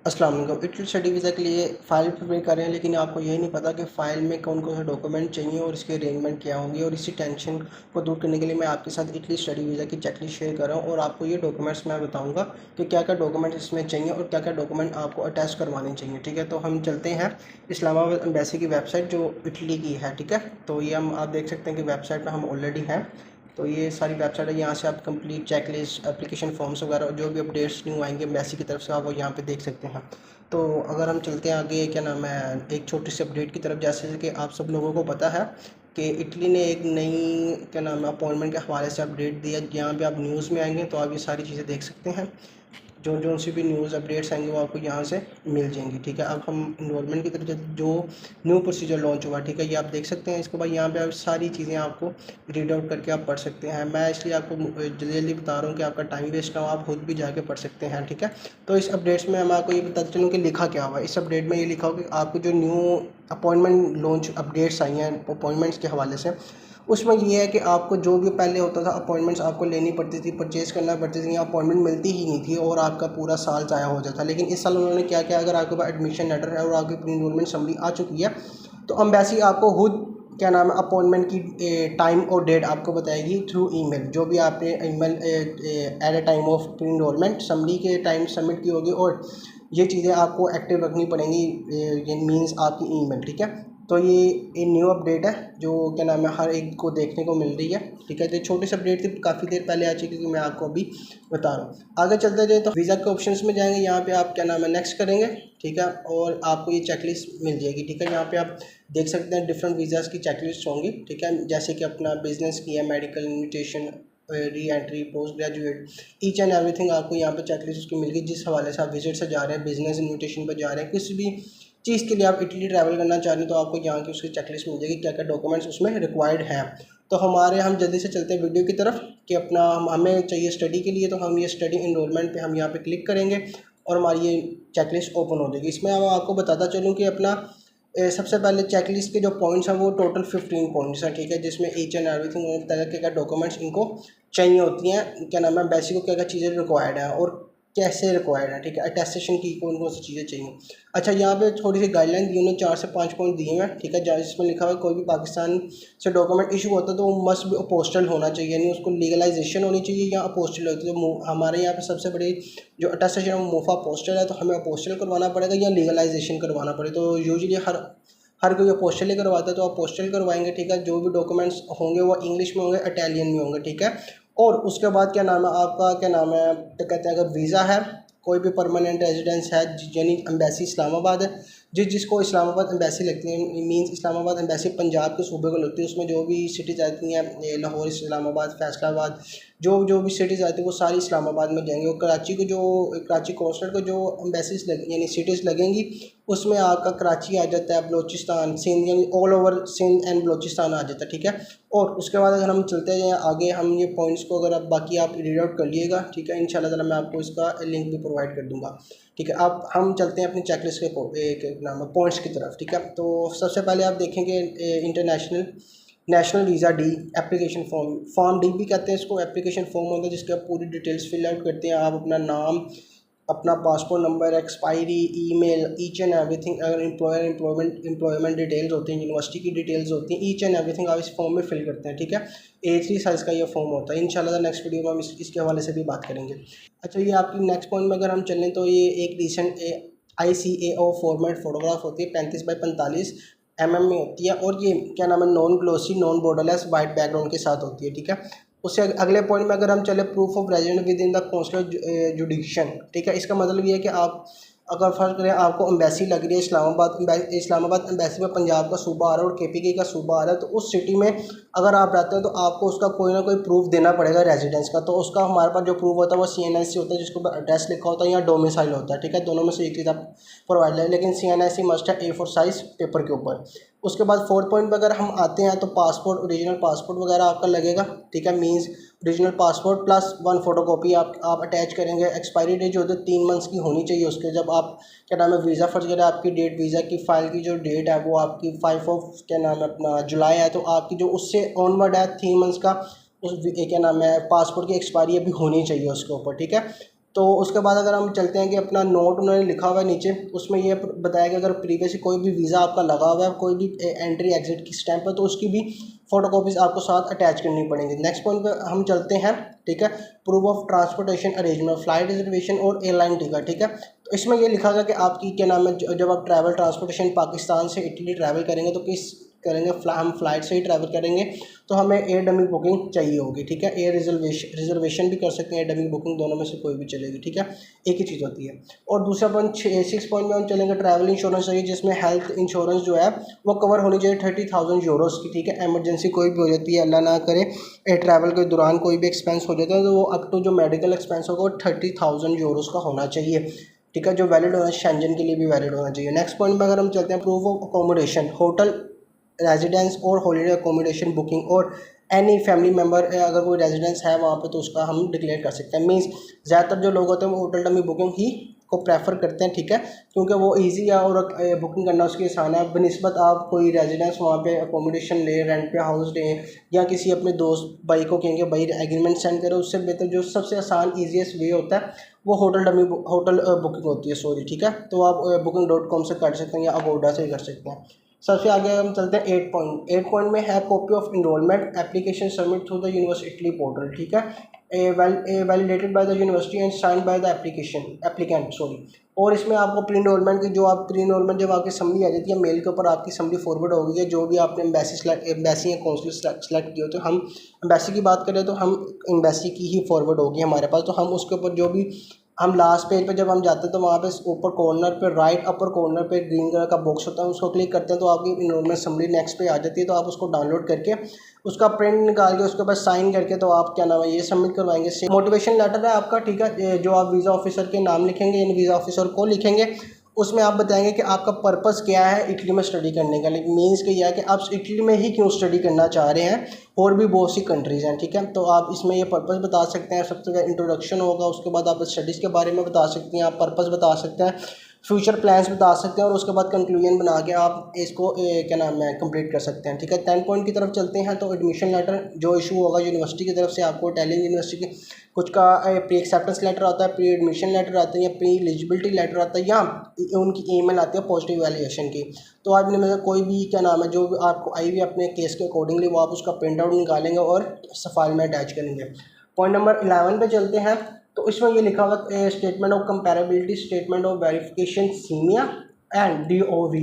अस्सलाम वालेकुम। Italy study visa के लिए फ़ाइल प्रिपेयर कर रहे हैं, लेकिन आपको यही नहीं पता कि फ़ाइल में कौन कौन से डॉक्यूमेंट चाहिए और इसके अरेंजमेंट क्या होंगे। और इसी टेंशन को दूर करने के लिए मैं आपके साथ इटली स्टडी वीज़ा की चेकलिस्ट शेयर कर रहा हूँ और आपको ये डॉक्यूमेंट्स मैं बताऊँगा कि क्या क्या डॉक्यूमेंट इसमें चाहिए और क्या क्या डॉक्यूमेंट आपको अटैच करवाने चाहिए। ठीक है, तो हम चलते हैं इस्लामाबाद एम्बेसी की वेबसाइट जो इटली की है। ठीक है, तो ये हम आप देख सकते हैं कि वेबसाइट पर हम ऑलरेडी हैं। तो ये सारी वेबसाइट है, यहाँ से आप कंप्लीट चेकलिस्ट, एप्लीकेशन फॉर्म्स वगैरह जो भी अपडेट्स न्यू आएंगे एम्बेसी की तरफ से, आप वो यहाँ पे देख सकते हैं। तो अगर हम चलते हैं आगे, क्या नाम है, एक छोटी सी अपडेट की तरफ, जैसे कि आप सब लोगों को पता है कि इटली ने एक नई, क्या नाम है, अपॉइंटमेंट के हवाले से अपडेट दिया। यहाँ पे आप न्यूज़ में आएंगे तो आप ये सारी चीज़ें देख सकते हैं। जो जो सी भी न्यूज़ अपडेट्स आएंगे वो आपको यहाँ से मिल जाएंगी। ठीक है, अब हम इन्वॉल्वमेंट की तरफ जो न्यू प्रोसीजर लॉन्च हुआ, ठीक है, ये आप देख सकते हैं। इसके बाद यहाँ पे आप सारी चीज़ें आपको रीड आउट करके आप पढ़ सकते हैं। मैं इसलिए आपको जल्दी जल्दी बता रहा हूँ कि आपका टाइम वेस्ट ना हो, आप खुद भी जाके पढ़ सकते हैं। ठीक है, तो इस अपडेट्स में मैं आपको ये बताता चलूँ कि लिखा क्या हुआ। इस अपडेट में ये लिखा हो कि आपको जो न्यू अपॉइंटमेंट लॉन्च अपडेट्स आई हैं अपॉइंटमेंट्स के हवाले से, उसमें ये है कि आपको जो भी पहले होता था अपॉइंटमेंट्स आपको लेनी पड़ती थी, परचेज़ करना पड़ती थी, या अपॉइंटमेंट मिलती ही नहीं थी और आपका पूरा साल ज़ाया हो जाता। लेकिन इस साल उन्होंने क्या किया, अगर आपके पास एडमिशन लेटर है और आपकी प्री एनरोलमेंट समरी आ चुकी है तो एम्बेसी आपको खुद, क्या नाम है, अपॉइंटमेंट की टाइम और डेट आपको बताएगी थ्रू ईमेल। जो भी आपने email at a time of pre enrolment summary के टाइम सबमिट की होगी, और ये चीज़ें आपको एक्टिव रखनी पड़ेंगी, ये मीन्स आपकी ईमेल। ठीक है, तो ये न्यू अपडेट है जो, क्या नाम है, हर एक को देखने को मिल रही है। ठीक है, तो छोटी सी अपडेट थी, काफ़ी देर पहले आ चुकी, क्योंकि मैं आपको अभी बता रहा हूँ। आगे चलते जाए तो वीज़ा के ऑप्शंस में जाएंगे, यहाँ पे आप, क्या नाम है, नेक्स्ट करेंगे। ठीक है, और आपको ये चेकलिस्ट मिल जाएगी। ठीक है, यहाँ पे आप देख सकते हैं डिफरेंट वीज़ाज़ की चेकलिस्ट होंगी। ठीक है, जैसे कि अपना बिजनेस की है, medical, invitation, re entry, post graduate, each and everything आपको यहाँ पे चेकलिस्ट उसकी मिल गई। जिस हवाले से आप विजिट से जा रहे हैं, बिजनेस इन्विटेशन पर जा रहे हैं, किसी भी चीज़ के लिए आप इटली ट्रैवल करना चाह रहे हैं, तो आपको यहाँ की उसकी चेकलिस्ट मिल जाएगी, क्या क्या डॉक्यूमेंट्स उसमें रिक्वायर्ड हैं। तो हम जल्दी से चलते हैं वीडियो की तरफ कि अपना हमें चाहिए स्टडी के लिए, तो हम ये स्टडी इनरोलमेंट पे हम यहाँ पे क्लिक करेंगे और हमारी ये चेकलिस्ट ओपन हो जाएगी। इसमें मैं आपको बताता चलूँ कि अपना सबसे पहले चेकलिस्ट के जो पॉइंट्स हैं वो टोटल 15 पॉइंट्स हैं। ठीक है, जिसमें ईच एंड एवरीथिंग तरह के क्या डॉक्यूमेंट्स इनको चाहिए होती हैं, क्या नाम है, बेसिक को क्या क्या चीज़ें रिक्वायर्ड है और कैसे रिक्वायर्ड है। ठीक है, अटेस्टेशन की कौन कौन सी चीज़ें चाहिए। अच्छा, यहाँ पे थोड़ी सी गाइडलाइन दी उन्होंने, 4 से 5 पॉइंट दिए हैं। ठीक है, जहाँ जिसमें लिखा हुआ है कोई भी पाकिस्तान से डॉक्यूमेंट इशू होता है तो वो मस्ट भी अपोस्टल होना चाहिए, यानी उसको लीगलाइजेशन होनी चाहिए या अपोस्टल होती है। तो हमारे यहाँ पे सबसे बड़ी जो अटेस्टेशन है वो मुफा अपोस्टल है, तो हमें अपोस्टल करवाना पड़ेगा या लीगलाइजेशन करवाना पड़ेगा। तो यूजुअली हर कोई अपोस्टल ही करवाता है, तो अपोस्टल करवाएंगे। ठीक है, जो भी डॉक्यूमेंट्स होंगे वो इंग्लिश में होंगे, इटालियन में होंगे। ठीक है, और उसके बाद, क्या नाम है, आपका, क्या नाम है, तो कहते हैं अगर वीज़ा है, कोई भी परमानेंट रेजिडेंस है, यानी एम्बेसी इस्लामाबाद है, जिसको इस्लामाबाद एम्बेसी लगती है, मींस इस्लामाबाद एम्बेसी पंजाब के सूबे को लगती है। उसमें जो भी सिटीज़ आती हैं, लाहौर, इस्लामाबाद, फैसलाबाद, जो भी सिटीज़ आती है वो सारी इस्लामाबाद में जाएंगी। और कराची कोस्टल को जो एम्बेसीज यानी सिटीज़ लगेंगी, उसमें आपका कराची आ जाता है, बलोचिस्तान, सिंध, यानी all over Sindh and Balochistan आ जाता है। ठीक है, और उसके बाद अगर हम चलते जाएँ आगे, हम ये पॉइंट्स को अगर आप बाकी आप रीड आउट कर लिएगा। ठीक है, इंशाल्लाह ताला मैं आपको इसका लिंक भी प्रोवाइड कर दूँगा। ठीक है, अब हम चलते हैं अपनी चेकलिस्ट के एक नाम है पॉइंट्स की तरफ। ठीक है, तो सबसे पहले आप देखेंगे national visa D application form D भी कहते हैं इसको। एप्लीकेशन फॉर्म होता है जिसके आप पूरी डिटेल्स फिल आउट करते हैं। आप अपना नाम, अपना passport number, expiry, email, each and everything, अगर एम्प्लॉयमेंट डिटेल्स होती हैं, यूनिवर्सिटी की डिटेल्स होती हैं, ईच एंड एवरीथिंग आप इस फॉर्म में फिल करते हैं। ठीक है, A3 साइज़ का ये फॉर्म होता है। इंशाल्लाह नेक्स्ट वीडियो में हम इसके हवाले से भी बात करेंगे। अच्छा, ये आपकी नेक्स्ट पॉइंट में अगर हम चलें तो ये एक रिसेंट ICAO फॉर्मेट फ़ोटोग्राफ होती है, 35x45 में होती है, और ये, क्या नाम है, non glossy, non borderless, white background के साथ होती है। ठीक है, उससे अगले पॉइंट में अगर हम चले, proof of resident with in the consular जुडिक्शन। ठीक है, इसका मतलब ये है कि आप अगर फर्ज करें आपको एम्बेसी लग रही है इस्लामाबाद एम्बेसी में पंजाब का सूबा आ रहा है और KPK का सूबा आ रहा है, तो उस सिटी में अगर आप रहते हैं तो आपको उसका कोई ना कोई प्रूफ देना पड़ेगा रेजिडेंस का। तो उसका हमारे पास जो प्रूफ होता है वो CNIC होता है, जिसको एड्रेस लिखा होता है या डोमिसाइल होता है। ठीक है, दोनों में से एक चीज़ आप प्रोवाइड है, लेकिन CNIC मस्ट है A4 साइज़ पेपर के ऊपर। उसके बाद 4th पॉइंट पर अगर हम आते हैं तो पासपोर्ट, ओरिजिनल पासपोर्ट वगैरह आपका लगेगा। ठीक है, means original passport plus 1 photocopy आप अटैच करेंगे। एक्सपायरी डेट जो होती है 3 मंथ्स की होनी चाहिए उसके। जब आप, क्या नाम है, वीज़ा फर्ज करें, आपकी डेट, वीज़ा की फ़ाइल की जो डेट है वो आपकी 5 ऑफ, क्या नाम है, अपना जुलाई है, तो आपकी जो उससे ऑनवर्ड है 3 मंथ्स का, उस, क्या नाम है, पासपोर्ट की एक्सपायरी अभी होनी चाहिए उसके ऊपर। ठीक है, तो उसके बाद अगर हम चलते हैं कि अपना नोट उन्होंने लिखा हुआ है नीचे, उसमें ये बताया कि अगर प्रीवियसली कोई भी वीज़ा आपका लगा हुआ है, कोई भी एंट्री एग्जिट की स्टैंप है, तो उसकी भी फ़ोटोकॉपीज़ आपको साथ अटैच करनी पड़ेंगी। नेक्स्ट पॉइंट पे हम चलते हैं, ठीक है, proof of transportation arrangement, flight reservation और एयरलाइन टिकट, ठीक है। तो इसमें ये लिखा गया कि आपकी क्या नाम है, जब आप ट्रैवल ट्रांसपोर्टेशन पाकिस्तान से इटली ट्रैवल करेंगे तो किस करेंगे, हम फ़्लाइट से ही ट्रैवल करेंगे, तो हमें एयर डमी बुकिंग चाहिए होगी, ठीक है। एयर रिजर्वेशन भी कर सकते हैं, एयर डमी बुकिंग, दोनों में से कोई भी चलेगी, ठीक है, एक ही चीज़ होती है। और दूसरा पॉइंट 6 पॉइंट में हम चलेंगे, ट्रैवल इंश्योरेंस चाहिए, जिसमें हेल्थ इंश्योरेंस जो है वो कवर होनी चाहिए 30,000 यूरोज़ की, ठीक है। एमरजेंसी कोई भी हो जाती है, अल्लाह ना करे, ट्रैवल के दौरान कोई भी एक्सपेंस हो जाता है, तो वो अप टू जो मेडिकल एक्सपेंस होगा वो 30,000 यूरोज़ का होना चाहिए, ठीक है, जो वैलिड होना, शेंजन के लिए भी वैलिड होना चाहिए। नेक्स्ट पॉइंट में अगर हम चलते हैं, proof of accommodation, hotel residence और हॉलीडे अकोमोडेशन बुकिंग, और एनी फैमिली मेम्बर अगर कोई रेजिडेंस है वहाँ पे तो उसका हम डिक्लेयर कर सकते हैं। मींस ज़्यादातर जो लोग होते हैं वो होटल डमी बुकिंग ही को प्रेफर करते हैं, ठीक है, क्योंकि वो इजी है और बुकिंग करना उसकी आसान है। बनिस्बत आप कोई रेजिडेंस वहाँ पे अकोमोडेशन ले, रेंट पे हाउस लें, या किसी अपने दोस्त भाई को कहेंगे भाई एग्रीमेंट सेंड करो, उससे बेहतर जो सबसे आसान ईजीएस्ट वे होता है वो होटल बुकिंग होती है, सॉरी, ठीक है। तो आप booking.com से कर सकते हैं या अगोडा से कर सकते हैं। सबसे आगे हम चलते हैं 8 पॉइंट में है, copy of enrolment application submit through the university portal, ठीक है, validated by the university and signed by the applicant, sorry. और इसमें आपको प्री इनरोलमेंट की, जो आप प्री इनरोलमेंट जब आपकी समरी आ जाती है मेल के ऊपर, आपकी समरी फॉरवर्ड होगी है, जो भी आपने एम्बेसी या कौंसिल सेलेक्ट किए होते हैं, हम एम्बेसी की बात करें तो हम एम्बेसी की ही फॉरवर्ड होगी हमारे पास, तो हम उसके ऊपर जो भी हम लास्ट पेज पे जब हम जाते हैं तो वहाँ पे ऊपर कॉर्नर पे राइट अपर कॉर्नर पे ग्रीन कलर का बॉक्स होता है, उसको क्लिक करते हैं तो आपकी इनरोलमेंट समरी नेक्स्ट पे आ जाती है। तो आप उसको डाउनलोड करके उसका प्रिंट निकाल के उसके बाद साइन करके तो आप क्या नाम है ये सबमिट करवाएंगे। मोटिवेशन लेटर है आपका, ठीक है, जो आप वीज़ा ऑफिसर के नाम लिखेंगे, इन वीज़ा ऑफिसर को लिखेंगे, उसमें आप बताएंगे कि आपका पर्पस क्या है इटली में स्टडी करने का, लेकिन मीन्स कि यह है कि आप इटली में ही क्यों स्टडी करना चाह रहे हैं, और भी बहुत सी कंट्रीज़ हैं, ठीक है। तो आप इसमें ये पर्पस बता सकते हैं, सबसे पहले इंट्रोडक्शन होगा, उसके बाद आप स्टडीज़ के बारे में बता सकते हैं, आप पर्पस बता सकते हैं, फ्यूचर प्लान्स बता सकते हैं, और उसके बाद कंक्लूजन बना के आप इसको क्या नाम है कंप्लीट कर सकते हैं, ठीक है। 10 पॉइंट की तरफ चलते हैं, तो एडमिशन लेटर जो इशू होगा यूनिवर्सिटी की तरफ से, आपको इटालियन यूनिवर्सिटी की कुछ का प्री एक्सेप्टेंस लेटर आता है, प्री एडमिशन लेटर आता है, या प्री एलिजिबिलिटी लेटर आता है, या उनकी ईमेल आती है पॉजिटिव वैल्यूएशन की। तो आप इनमें से कोई भी क्या नाम है जो आपको आई हुई अपने केस के अकॉर्डिंगली वो आप उसका प्रिंट आउट निकालेंगे और फाइल में अटैच करेंगे। पॉइंट नंबर 11 पे चलते हैं, तो इसमें ये लिखा हुआ statement of comparability, statement of verification, सीमिया एंड DOV।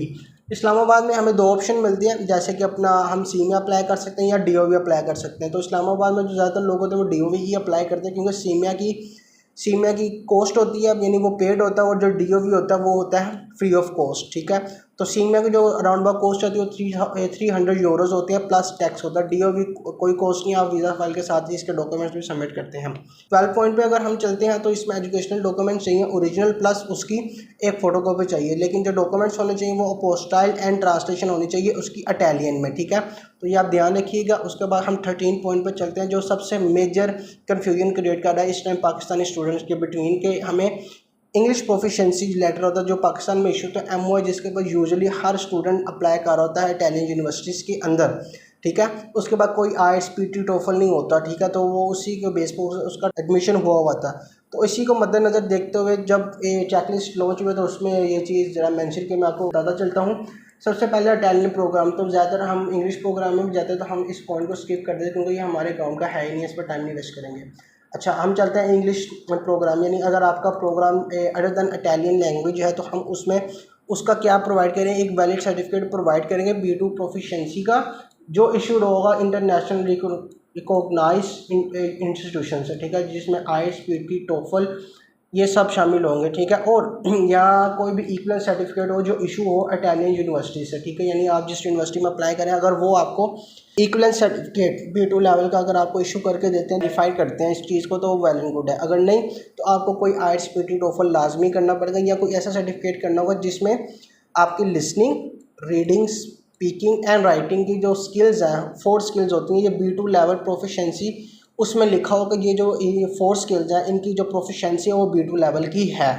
इस्लामाबाद में हमें 2 ऑप्शन मिलती हैं, जैसे कि अपना हम सीमिया अप्लाई कर सकते हैं या DOV अप्लाई कर सकते हैं। तो इस्लामाबाद में जो ज़्यादातर लोग होते हैं वो DOV ही अप्लाई करते हैं, क्योंकि सीमिया की कॉस्ट होती है, यानी वो पेड होता है, और जो DOV होता है वो होता है फ्री ऑफ कॉस्ट, ठीक है। तो सीमिया की जो अराउंड अबाउट कॉस्ट होती है वो 300 यूरोज़ होती है, प्लस टैक्स होता है। DOV कोई कॉस्ट नहीं, आप वीज़ा फाइल के साथ ही इसके डॉक्यूमेंट्स भी सबमिट करते हैं। 12 पॉइंट पे अगर हम चलते हैं, तो इसमें एजुकेशनल डॉक्यूमेंट्स चाहिए ओरिजिनल, प्लस उसकी एक फ़ोटोकॉपी चाहिए, लेकिन जो डॉक्यूमेंट्स होने चाहिए वो अपोस्टाइल एंड ट्रांसलेशन होनी चाहिए उसकी इटालियन में, ठीक है। तो ये आप ध्यान रखिएगा। उसके बाद हम 13 पॉइंट पर चलते हैं, जो सबसे मेजर कन्फ्यूजन क्रिएट कर रहा है इस टाइम पाकिस्तानी स्टूडेंट्स के बिटवीन के, हमें इंग्लिश प्रोफिशिएंसी लेटर होता है जो पाकिस्तान में इशू, तो MOI जिसके ऊपर यूजुअली हर स्टूडेंट अप्लाई कर रहा होता है इटालियन यूनिवर्सिटीज़ के अंदर, ठीक है। उसके बाद कोई IELTS PT TOEFL नहीं होता, ठीक है, तो वो उसी के बेस पर उसका एडमिशन हुआ था। तो इसी को मद्देनज़र देखते हुए जब ये चेकलिस्ट लॉन्च हुए तो उसमें ये चीज़ ज़रा मेंशन कि मैं आपको बताता चलता हूँ। सबसे पहले इटालियन प्रोग्राम, तो ज़्यादातर हम इंग्लिश प्रोग्राम में भी जाते हैं, तो हम इस पॉइंट को स्किप कर देते हैं क्योंकि ये हमारे अकाउंट का है ही नहीं, इस पर टाइम नहीं वेस्ट करेंगे। अच्छा, हम चलते हैं इंग्लिश प्रोग्राम, यानी अगर आपका programme other than Italian language है तो हम उसमें उसका क्या प्रोवाइड करें, एक वैलिड सर्टिफिकेट प्रोवाइड करेंगे B2 प्रोफिशिएंसी का, जो इशूड होगा इंटरनेशनल रिकॉग्नाइज्ड इंस्टीट्यूशन से, ठीक है, जिसमें IELTS PT TOEFL ये सब शामिल होंगे, ठीक है। और या कोई भी इक्वल सर्टिफिकेट हो जो इशू हो इटालियन यूनिवर्सिटी से, ठीक है, यानी आप जिस यूनिवर्सिटी में अप्लाई करें अगर वो आपको इक्वल सर्टिफिकेट B2 लेवल का अगर आपको इशू करके देते हैं, वेरीफाई करते हैं इस चीज़ को, तो वो वेल एंड गुड है। अगर नहीं तो आपको कोई IELTS PT TOEFL लाजमी करना पड़ेगा, या कोई ऐसा सर्टिफिकेट करना होगा जिसमें आपकी listening, reading, speaking and writing की जो स्किल्स हैं, 4 स्किल्स होती हैं, ये B2 लेवल प्रोफिशिएंसी उसमें लिखा होगा कि ये जो 4 स्किल्स हैं इनकी जो प्रोफिशिएंसी है वो B2 लेवल की है,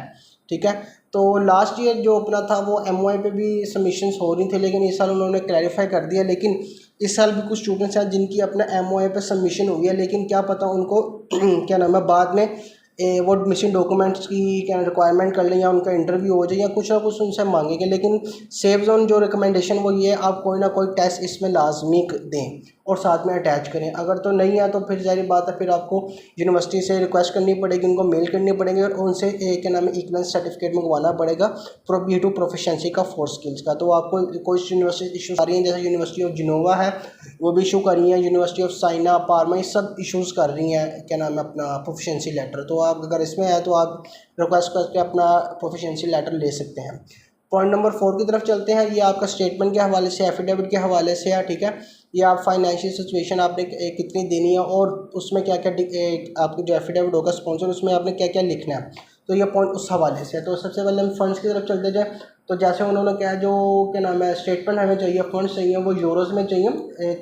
ठीक है। तो लास्ट ईयर जो अपना था वो MOI पे भी सबमिशंस हो रही थी, लेकिन इस साल उन्होंने क्लैरिफाई कर दिया। लेकिन इस साल भी कुछ स्टूडेंट्स हैं जिनकी अपना MOI पे सबमिशन हुई है, लेकिन क्या पता उनको क्या नाम है बाद में वो मिसिंग डॉक्यूमेंट्स की क्या रिक्वायरमेंट कर लें या उनका इंटरव्यू हो जाए या कुछ ना कुछ उनसे मांगेंगे। लेकिन सेफ जोन जो रिकमेंडेशन वो ये आप कोई ना कोई टेस्ट इसमें लाजमी दें और साथ में अटैच करें। अगर तो नहीं है तो फिर जारी बात है, फिर आपको यूनिवर्सिटी से रिक्वेस्ट करनी पड़ेगी, उनको मेल करनी पड़ेगी और उनसे क्या नाम है इक्वलेंस सर्टिफिकेट मंगवाना पड़ेगा B2 प्रोफिशिएंसी का 4 स्किल्स का। तो आपको कुछ यूनिवर्सिटी इशू आ रही हैं, जैसे यूनिवर्सिटी ऑफ जिनोवा है वो भी इशू कर रही है, यूनिवर्सिटी ऑफ साइना पार्मा, ये सब इशूज़ कर रही हैं क्या नाम है अपना प्रोफिशिएंसी लेटर। तो आप अगर इसमें है तो आप रिक्वेस्ट करके अपना प्रोफिशिएंसी लेटर ले सकते हैं। पॉइंट नंबर 4 की तरफ चलते हैं। ये आपका स्टेटमेंट के हवाले से, एफिडेविट के हवाले से है, ठीक है। ये आप फाइनेंशियल सिचुएशन आपने कितनी देनी है और उसमें क्या क्या आपको जो एफिडेविट होगा स्पॉन्सर उसमें आपने क्या क्या लिखना है, तो ये पॉइंट उस हवाले से है। तो सबसे पहले हम फंड्स की तरफ चलते जाए। तो जैसे उन्होंने कहा जो क्या नाम है स्टेटमेंट हमें चाहिए, फंड्स चाहिए वो यूरोज़ में चाहिए,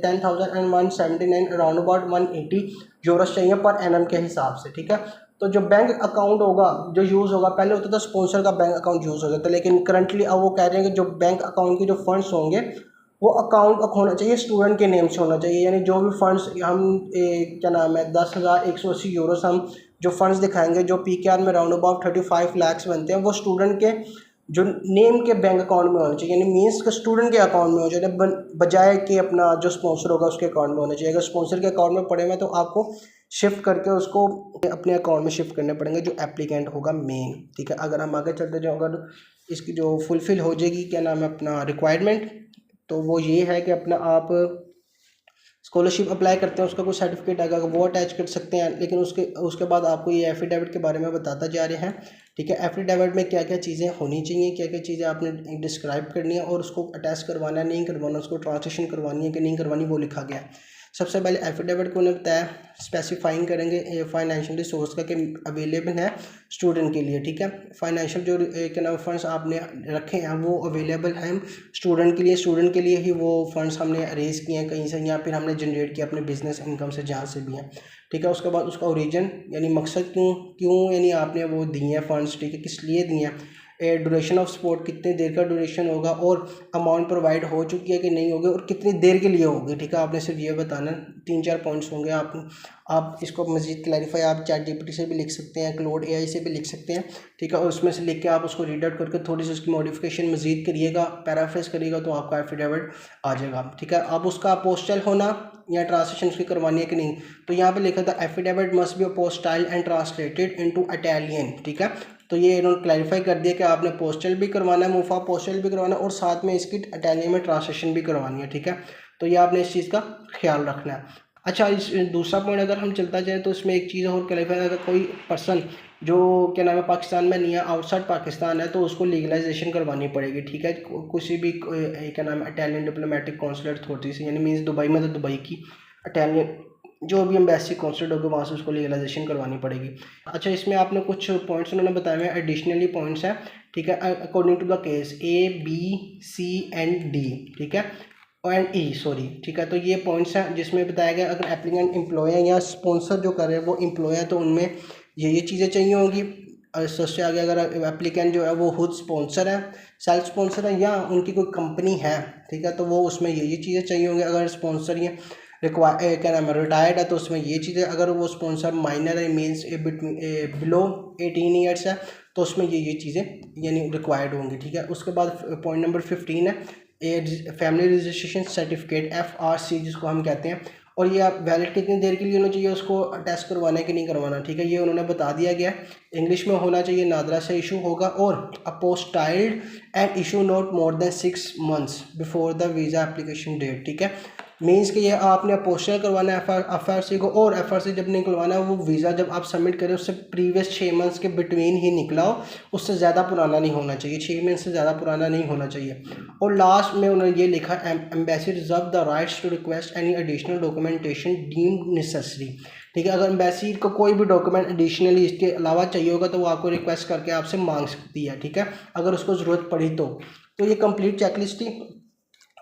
10,179 अराउंड अबाउट 180 यूरोज़ चाहिए पर एनम के हिसाब से, ठीक है। तो जो बैंक अकाउंट होगा जो यूज़ होगा, पहले होता था स्पॉन्सर का बैंक अकाउंट यूज़ होता था, लेकिन करंटली अब वो कह रहे हैं कि जो बैंक अकाउंट के जो फंड्स होंगे वो अकाउंट होना चाहिए स्टूडेंट के नेम से होना चाहिए। यानी जो भी फंड्स हम क्या नाम है 10,180 यूरोस हम जो फंड्स दिखाएंगे जो PKR में राउंड अबाउट 35 लाख बनते हैं वो स्टूडेंट के जो नेम के बैंक अकाउंट में होना चाहिए, यानी मीन्स के स्टूडेंट के अकाउंट में हो जाए बजाय कि अपना जो स्पॉन्सर होगा उसके अकाउंट में होना चाहिए। अगर स्पॉन्सर के अकाउंट में पड़े हुए तो आपको शिफ्ट करके उसको अपने अकाउंट में शिफ्ट करने पड़ेंगे जो एप्लीकेंट होगा मेन, ठीक है। अगर हम आगे चलते जाओ, अगर इसकी जो फुलफ़िल हो जाएगी क्या नाम है अपना रिक्वायरमेंट, तो वो ये है कि अपना आप स्कॉलरशिप अप्लाई करते हैं उसका कोई सर्टिफिकेट आएगा वो अटैच कर सकते हैं। लेकिन उसके बाद आपको ये एफिडेविट के बारे में बताता जा रहे हैं, ठीक है। एफिडेविट में क्या क्या चीज़ें होनी चाहिए, क्या क्या चीज़ें आपने डिस्क्राइब करनी है और उसको अटैच करवाना है नहीं करवाना, उसको ट्रांसलेशन करवानी है कि नहीं करवानी, वो लिखा गया है। सबसे पहले एफिडेविट को उन्हें बताया स्पेसिफाइंग करेंगे फाइनेंशियल रिसोर्स का कि अवेलेबल है स्टूडेंट के लिए, ठीक है। फाइनेंशियल जो क्या नाम फंड्स आपने रखे हैं वो अवेलेबल हैं स्टूडेंट के लिए ही वो फंड्स हमने अरेज किए हैं कहीं से या फिर हमने जनरेट किया अपने बिजनेस इनकम से जहाँ से भी हैं, ठीक है। उसके बाद उसका ओरिजिन यानी मकसद क्यों यानी आपने वो दिए हैं फंड्स, ठीक है, किस लिए दिए हैं, ड्यूरेशन ऑफ सपोर्ट कितने देर का ड्यूरेशन होगा और अमाउंट प्रोवाइड हो चुकी है कि नहीं होगी और कितनी देर के लिए होगी, ठीक है। आपने सिर्फ ये बताना, 3-4 पॉइंट्स होंगे। आप इसको मज़ीद क्लैरिफाई आप ChatGPT से भी लिख सकते हैं, क्लाउड AI से भी लिख सकते हैं, ठीक है। और उसमें से लिख के आप उसको रीड आउट करके थोड़ी सी उसकी मॉडिफिकेशन मज़ीद करिएगा, पैराफ्रेज करिएगा तो आपका एफिडेविट आ जाएगा, ठीक है। अब उसका पोस्टल होना या ट्रांसलेशन उसकी करवानी है कि नहीं, तो यहाँ पे लिखा था affidavit must be apostille and translated into Italian, ठीक है। तो ये इन्होंने क्लैरिफाई कर दिया कि आपने पोस्टल भी करवाना है, मुफा पोस्टल भी करवाना है और साथ में इसकी इटालियन में ट्रांसलेशन भी करवानी है, ठीक है। तो ये आपने इस चीज़ का ख्याल रखना है। अच्छा, इस दूसरा पॉइंट अगर हम चलता जाए तो इसमें एक चीज़ और क्लैरिफाई, अगर कोई पर्सन जो क्या नाम है पाकिस्तान में नहीं है आउटसाइड पाकिस्तान है तो उसको लीगलाइजेशन करवानी पड़ेगी, ठीक है। किसी भी क्या नाम है इटालियन डिप्लोमेटिक कॉन्सुलेट अथॉरिटी से, यानी मीन्स दुबई में तो दुबई की इटालियन जो भी एम्बेसी कॉन्सुलेट होगा वहाँ से उसको लीगलाइजेशन करवानी पड़ेगी। अच्छा, इसमें आपने कुछ पॉइंट्स उन्होंने बताए हुए एडिशनली पॉइंट्स हैं, ठीक है, according to the case A B C and D, ठीक है, एंड E सॉरी, ठीक है। तो ये पॉइंट्स हैं जिसमें बताया गया अगर एप्लीकेंट एम्प्लॉय है या स्पॉन्सर जो कर रहे हैं वो एम्प्लॉय है तो उनमें ये चीज़ें चाहिए होंगी। सबसे आगे अगर एप्लीकेंट जो है वो खुद स्पॉन्सर है, सेल्फ स्पॉन्सर है या उनकी कोई कंपनी है, ठीक है, तो वो उसमें ये चीज़ें चाहिए होंगी। अगर स्पॉन्सर या क्या नाम है रिटायर्ड है तो उसमें ये चीज़ें, अगर वो स्पॉन्सर माइनर है मीन्स बिलो 18 ईयर्स है तो उसमें ये चीज़ें यानी रिक्वायर्ड होंगी, ठीक है। उसके बाद पॉइंट नंबर 15 है फैमिली रजिस्ट्रेशन सर्टिफिकेट FRC जिसको हम कहते हैं, और ये आप वैलिड कितनी देर के लिए होना चाहिए उसको टेस्ट करवाना है कि नहीं करवाना, ठीक है, ये उन्होंने बता दिया गया है। इंग्लिश में होना चाहिए, नादरा से इशू होगा और apostilled and issue not more than 6 months before the visa application date, ठीक है। मीन्स कि ये आपने अपोस्टल करवाना है FRC को, और FRC जब निकलवाना है वो वीज़ा जब आप सबमिट करें उससे प्रीवियस 6 months के बिटवीन ही निकला हो, उससे ज़्यादा पुराना नहीं होना चाहिए, 6 महीने से ज़्यादा पुराना नहीं होना चाहिए। और लास्ट में उन्होंने ये लिखा embassy reserve the rights to request any additional documentation deemed necessary, ठीक है। अगर एम्बेसी को कोई भी डॉक्यूमेंट एडिशनली इसके अलावा चाहिए होगा तो वो आपको रिक्वेस्ट करके आपसे मांग सकती है, ठीक है, अगर उसको ज़रूरत पड़ी तो ये कंप्लीट चेकलिस्ट थी।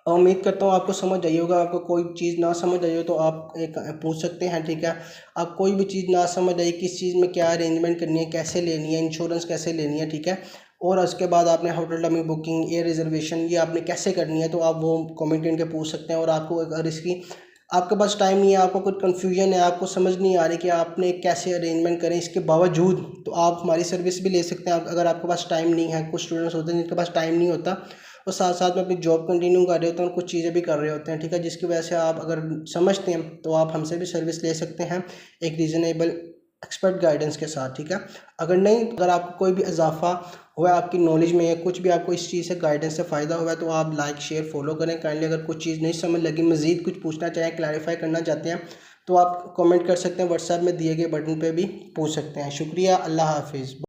उम्मीद करता हूँ आपको समझ आई होगा। आपको कोई चीज़ ना समझ आई हो तो आप एक पूछ सकते हैं, ठीक है। आप कोई भी चीज़ ना समझ आई, किस चीज़ में क्या अरेंजमेंट करनी है, कैसे लेनी है, इंश्योरेंस कैसे लेनी है, ठीक है, और उसके बाद आपने hotel dummy booking, air reservation ये आपने कैसे करनी है, तो आप वो कमेंट करके पूछ सकते हैं। और आपको अगर इसकी आपके पास टाइम नहीं है, आपको कुछ कन्फ्यूजन है, आपको समझ नहीं आ रही कि आपने कैसे अरेंजमेंट करें, इसके बावजूद तो आप हमारी सर्विस भी ले सकते हैं। अगर आपके पास टाइम नहीं है, कुछ स्टूडेंट्स होते हैं जिनके पास टाइम नहीं होता, वो साथ साथ में अपनी जॉब कंटिन्यू कर रहे होते हैं और कुछ चीज़ें भी कर रहे होते हैं, ठीक है, जिसकी वजह से आप अगर समझते हैं तो आप हमसे भी सर्विस ले सकते हैं एक रीज़नेबल एक्सपर्ट गाइडेंस के साथ, ठीक है। अगर नहीं, अगर आपको कोई भी इजाफा हुआ आपकी नॉलेज में या कुछ भी आपको इस चीज़ से गाइडेंस से फ़ायदा हुआ है तो आप लाइक शेयर फॉलो करें काइंडली। अगर कुछ चीज़ नहीं समझ लगी, मज़ीद कुछ पूछना चाहें, क्लैरिफाई करना चाहते हैं तो आप कमेंट कर सकते हैं, व्हाट्सएप में दिए गए बटन पे भी पूछ सकते हैं। शुक्रिया, अल्लाह हाफिज़।